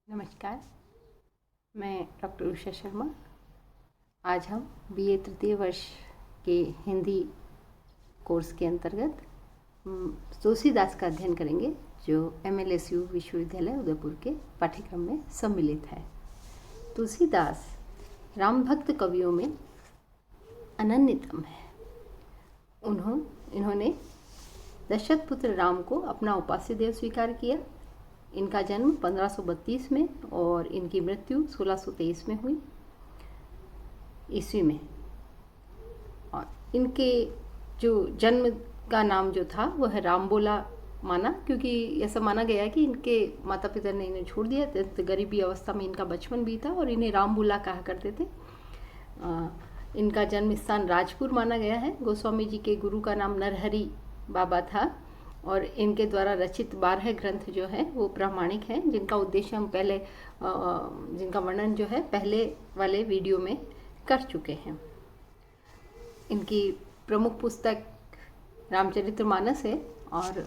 नमस्कार, मैं डॉक्टर उषा शर्मा। आज हम बीए तृतीय वर्ष के हिंदी कोर्स के अंतर्गत तुलसीदास का अध्ययन करेंगे, जो MLSU विश्वविद्यालय उदयपुर के पाठ्यक्रम में सम्मिलित है। तुलसीदास राम भक्त कवियों में अनन्यतम है। इन्होंने दशरथ पुत्र राम को अपना उपास्य देव स्वीकार किया। इनका जन्म 1532 में और इनकी मृत्यु 1623 में हुई ईस्वी में। और इनके जो जन्म का नाम जो था वह रामबोला माना, क्योंकि ऐसा माना गया कि इनके माता पिता ने इन्हें छोड़ दिया। तो गरीबी अवस्था में इनका बचपन बीता और इन्हें रामबोला कहा करते थे। इनका जन्म स्थान राजपुर माना गया है। गोस्वामी जी के गुरु का नाम नरहरि बाबा था और इनके द्वारा रचित 12 ग्रंथ जो है वो प्रामाणिक हैं, जिनका उद्देश्य हम पहले जिनका वर्णन जो है पहले वाले वीडियो में कर चुके हैं। इनकी प्रमुख पुस्तक रामचरितमानस है और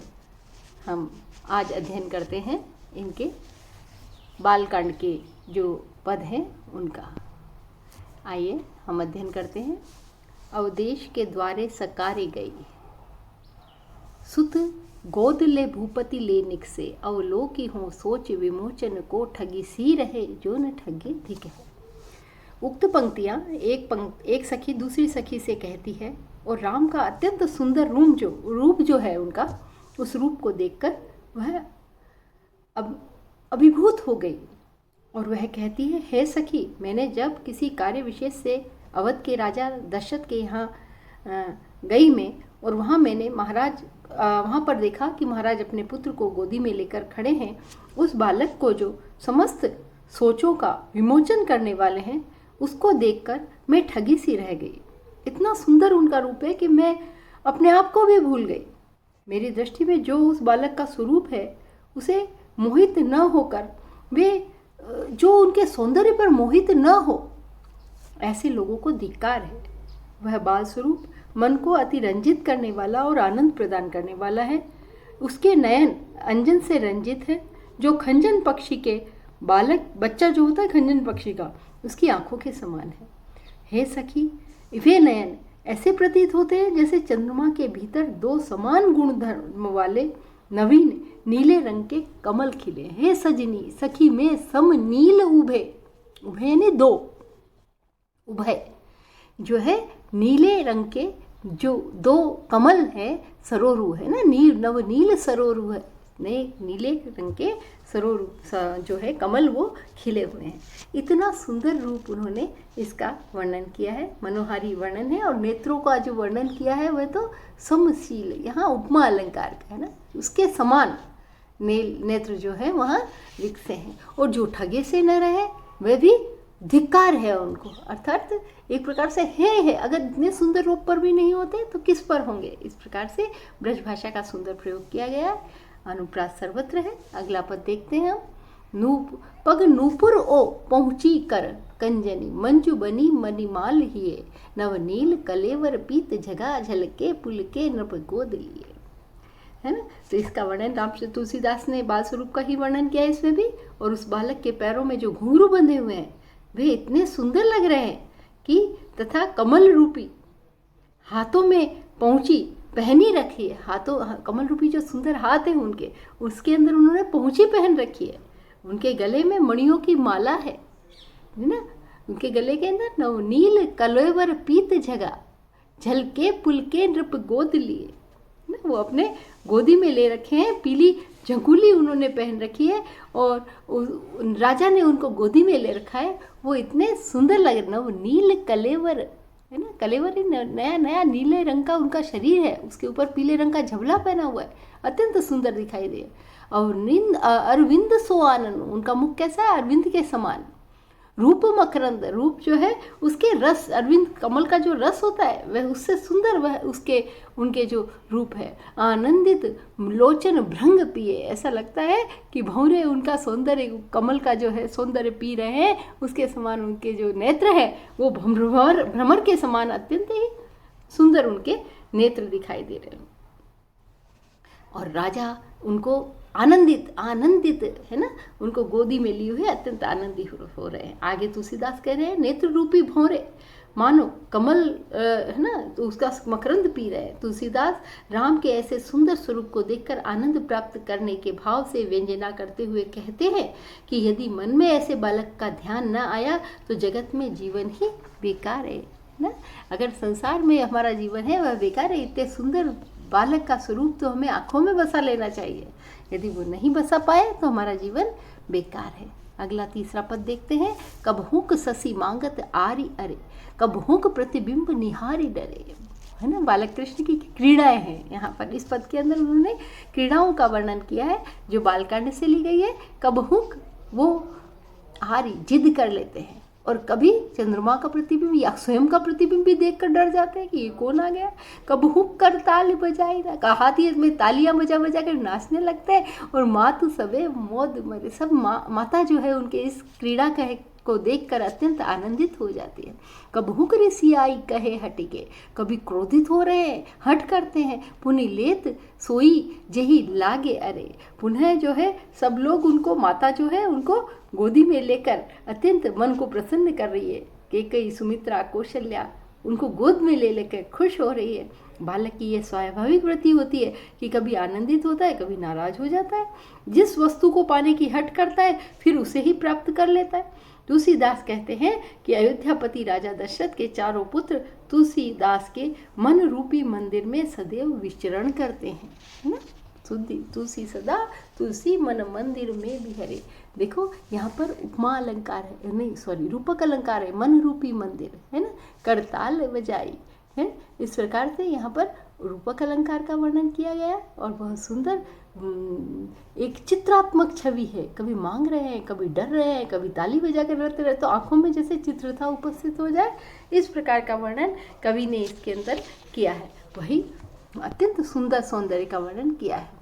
हम आज अध्ययन करते हैं इनके बालकांड के जो पद हैं उनका। आइए हम अध्ययन करते हैं। अवदेश के द्वारे सकारे गई, सुत गोद ले भूपति ले निकसे, अवलोकी हो सोच विमोचन को, ठगी सी रहे जो न ठगे धिक है। उक्त पंक्तियाँ एक सखी दूसरी सखी से कहती है और राम का अत्यंत सुंदर रूप जो है उनका, उस रूप को देखकर वह अभिभूत हो गई और वह कहती है, हे सखी, मैंने जब किसी कार्य विशेष से अवध के राजा दशरथ के यहाँ गई मैं, और वहाँ मैंने वहाँ पर देखा कि महाराज अपने पुत्र को गोदी में लेकर खड़े हैं। उस बालक को जो समस्त सोचों का विमोचन करने वाले हैं, उसको देखकर मैं ठगी सी रह गई। इतना सुंदर उनका रूप है कि मैं अपने आप को भी भूल गई। मेरी दृष्टि में जो उस बालक का स्वरूप है, उसे मोहित न होकर, वे जो उनके सौंदर्य पर मोहित न हो, ऐसे लोगों को धिक्कार है। वह बाल स्वरूप मन को अति रंजित करने वाला और आनंद प्रदान करने वाला है। उसके नयन अंजन से रंजित है, जो खंजन पक्षी के बच्चा जो होता है खंजन पक्षी का, उसकी आंखों के समान है। हे सखी, वे नयन ऐसे प्रतीत होते हैं जैसे चंद्रमा के भीतर दो समान गुणधर्म वाले नवीन नीले रंग के कमल खिले। हे सजनी, सखी में सम नील उभे यानी दो, उभय जो है नीले रंग के जो दो कमल है, सरोरु है ना, नवनील सरोरु है, नीले रंग के सरोरु जो है कमल, वो खिले हुए हैं। इतना सुंदर रूप उन्होंने इसका वर्णन किया है, मनोहारी वर्णन है। और नेत्रों का जो वर्णन किया है वह तो समशील, यहाँ उपमा अलंकार का है ना, उसके समान नेत्र जो है वहाँ विकसे हैं। और जो ठगे से न रहे वह भी धिक्कार है उनको, अर्थात एक प्रकार से है अगर इतने सुंदर रूप पर भी नहीं होते तो किस पर होंगे। इस प्रकार से ब्रज भाषा का सुंदर प्रयोग किया गया है। अनुप्रास सर्वत्र है। अगला पद देखते हैं हम। पग नूपुर ओ पहुँची कर कंजनी, मंजू बनी मणिमाल हिए, नवनील कलेवर पीत झगा झलके, पुलके नृप गोद लिए, है ना। तो इसका वर्णन तुलसीदास ने बाल स्वरूप का ही वर्णन किया इसमें भी। और उस बालक के पैरों में जो घुंघरू बंधे हुए हैं वे इतने सुंदर लग रहे हैं कि, तथा कमल रूपी हाथों में पहुँची पहनी रखी है। कमल रूपी जो सुंदर हाथ है उनके, उसके अंदर उन्होंने पहुँची पहन रखी है। उनके गले में मणियों की माला है ना। उनके गले के अंदर नवनील कलेवर पीत झगा झलके पुलके नृप गोद लिए, वो अपने गोदी में ले रखे हैं। पीली झंकुली उन्होंने पहन रखी है और राजा ने उनको गोदी में ले रखा है। वो इतने सुंदर लग रहे, वो नील कलेवर है ना, कलेवर नया नया नीले रंग का उनका शरीर है, उसके ऊपर पीले रंग का झबला पहना हुआ है, अत्यंत सुंदर दिखाई दे। और अरविंद सो आनन, उनका मुख कैसा है, अरविंद के समान। रूप मकरंद, रूप जो है उसके रस, अरविंद कमल का जो रस होता है वह उससे सुंदर, वह उनके जो रूप है। आनंदित लोचन भृंग पिए, ऐसा लगता है कि भौरे उनका सौंदर्य, कमल का जो है सौंदर्य पी रहे हैं, उसके समान उनके जो नेत्र है वो भ्रमर के समान अत्यंत ही सुंदर उनके नेत्र दिखाई दे रहे हैं। और राजा उनको आनंदित आनंदित है ना, उनको गोदी में लिए हुए अत्यंत आनंदित हो रहे हैं। आगे तुलसीदास कह रहे हैं, नेत्र रूपी भौरे मानो कमल है ना, तो उसका मकरंद पी रहे हैं। तुलसीदास राम के ऐसे सुंदर स्वरूप को देखकर आनंद प्राप्त करने के भाव से व्यंजना करते हुए कहते हैं कि यदि मन में ऐसे बालक का ध्यान न आया तो जगत में जीवन ही बेकार है ना। अगर संसार में हमारा जीवन है वह बेकार है। इतने सुंदर बालक का स्वरूप तो हमें आंखों में बसा लेना चाहिए। यदि वो नहीं बसा पाए तो हमारा जीवन बेकार है। अगला तीसरा पद देखते हैं। कब हुक ससी मांगत आरी अरे, कब हुक प्रतिबिंब निहारी डरे, है ना। बालक कृष्ण की क्रीड़ाएं हैं यहाँ पर। इस पद के अंदर उन्होंने क्रीड़ाओं का वर्णन किया है जो बालकांड से ली गई है। कब हुक वो हारी जिद कर लेते हैं, और कभी चंद्रमा का प्रतिबिंब या स्वयं का प्रतिबिंब भी देखकर डर जाते हैं कि ये कौन आ गया। कब हुक कर ताल बजाई ना, कहा थी इसमें तालियां बजा बजा कर नाचने लगते हैं। और मातु सबे मोद मरे, सब माता जो है उनके इस क्रीड़ा को देखकर अत्यंत आनंदित हो जाती है। कब हुक ऋषियाई कहे हटिके, कभी क्रोधित हो रहे हैं, हट करते हैं। पुनि लेत सोई जही लागे अरे, पुनः जो है सब लोग उनको, माता जो है उनको गोदी में लेकर अत्यंत मन को प्रसन्न कर रही है। कैकेयी सुमित्रा कौशल्या उनको गोद में ले लेकर खुश हो रही है। बालक की यह स्वाभाविक वृत्ति होती है कि कभी आनंदित होता है, कभी नाराज हो जाता है। जिस वस्तु को पाने की हट करता है फिर उसे ही प्राप्त कर लेता है। तुलसीदास कहते हैं कि अयोध्यापति राजा दशरथ के चारों पुत्र तुलसीदास के मन रूपी मंदिर में सदैव विचरण करते हैं, है ना। तुलसी सदा तुलसी मन मंदिर में बिहरे। देखो यहाँ पर उपमा अलंकार है, नहीं सॉरी रूपक अलंकार है, मन रूपी मंदिर, है ना। करताल बजाई है, इस प्रकार से यहाँ पर रूपक अलंकार का वर्णन किया गया और बहुत सुंदर एक चित्रात्मक छवि है। कभी मांग रहे हैं, कभी डर रहे हैं, कभी ताली बजा कर रहते रहे, तो आंखों में जैसे चित्रता उपस्थित हो जाए, इस प्रकार का वर्णन कवि ने इसके अंदर किया है। वही अत्यंत सुंदर सौंदर्य का वर्णन किया है।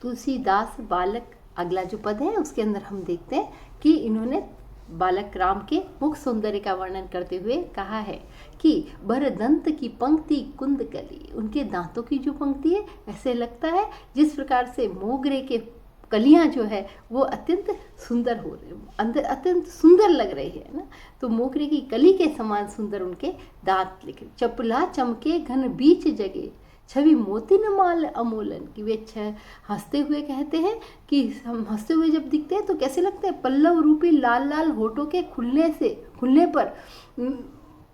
तुलसीदास बालक, अगला जो पद है उसके अंदर हम देखते हैं कि इन्होंने बालक राम के मुख सौंदर्य का वर्णन करते हुए कहा है कि बरदंत की पंक्ति कुंद कली, उनके दांतों की जो पंक्ति है ऐसे लगता है जिस प्रकार से मोगरे के कलियां जो है वो अत्यंत सुंदर हो रहे, अंदर अत्यंत सुंदर लग रही है ना। तो मोगरे की कली के समान सुंदर उनके दांत लिखे। चपला चमके घन बीच जगे, छवि मोती न माल अमोलन की। वे हंसते हुए कहते हैं कि हम हंसते हुए जब दिखते हैं तो कैसे लगते हैं, पल्लव रूपी लाल लाल होठों के खुलने पर,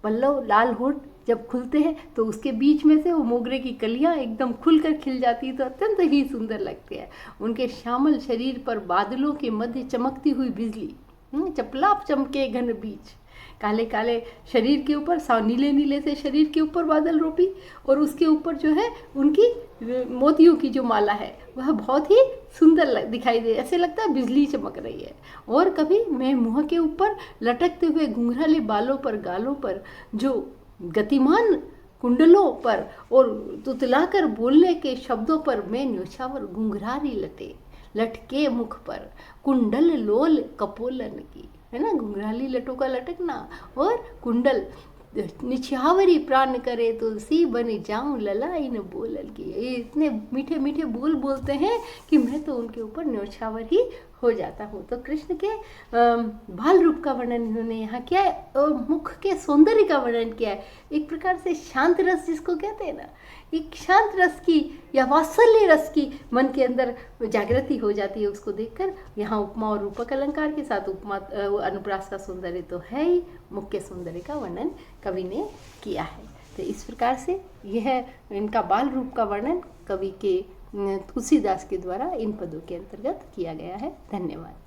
पल्लव लाल होठ जब खुलते हैं तो उसके बीच में से वो मोगरे की कलियां एकदम खुलकर खिल जाती है, तो अत्यंत ही सुंदर लगते हैं। उनके श्यामल शरीर पर बादलों के मध्य चमकती हुई बिजली, चपलाप चमके घन बीच, काले काले शरीर के ऊपर, नीले नीले से शरीर के ऊपर बादल रोपी, और उसके ऊपर जो है उनकी मोतियों की जो माला है वह बहुत ही सुंदर दिखाई दे, ऐसे लगता है बिजली चमक रही है। और कभी मैं मुँह के ऊपर लटकते हुए घुंघराले बालों पर, गालों पर, जो गतिमान कुंडलों पर और तुतलाकर बोलने के शब्दों पर, मैं न्योछावर घुंघरारी लटके मुख पर, कुंडल लोल कपोलन की, है ना, घुंघराली लटों का लटकना और कुंडल, निछावरी प्राण करे तुलसी बन जाऊं ललाई न बोलन की। ये इतने मीठे मीठे बोल बोलते हैं कि मैं तो उनके ऊपर न्योछावर ही हो जाता हूँ। तो कृष्ण के बाल रूप का वर्णन इन्होंने यहाँ किया है और मुख के सौंदर्य का वर्णन किया है। एक प्रकार से शांत रस जिसको कहते हैं ना, एक शांत रस की या वात्सल्य रस की मन के अंदर जागृति हो जाती है उसको देखकर। यहाँ उपमा और रूपक अलंकार के साथ उपमा अनुप्रास का सौंदर्य तो है ही, मुख्य सौंदर्य का वर्णन कवि ने किया है। तो इस प्रकार से यह इनका बाल रूप का वर्णन कवि के तुलसीदास के द्वारा इन पदों के अंतर्गत किया गया है। धन्यवाद।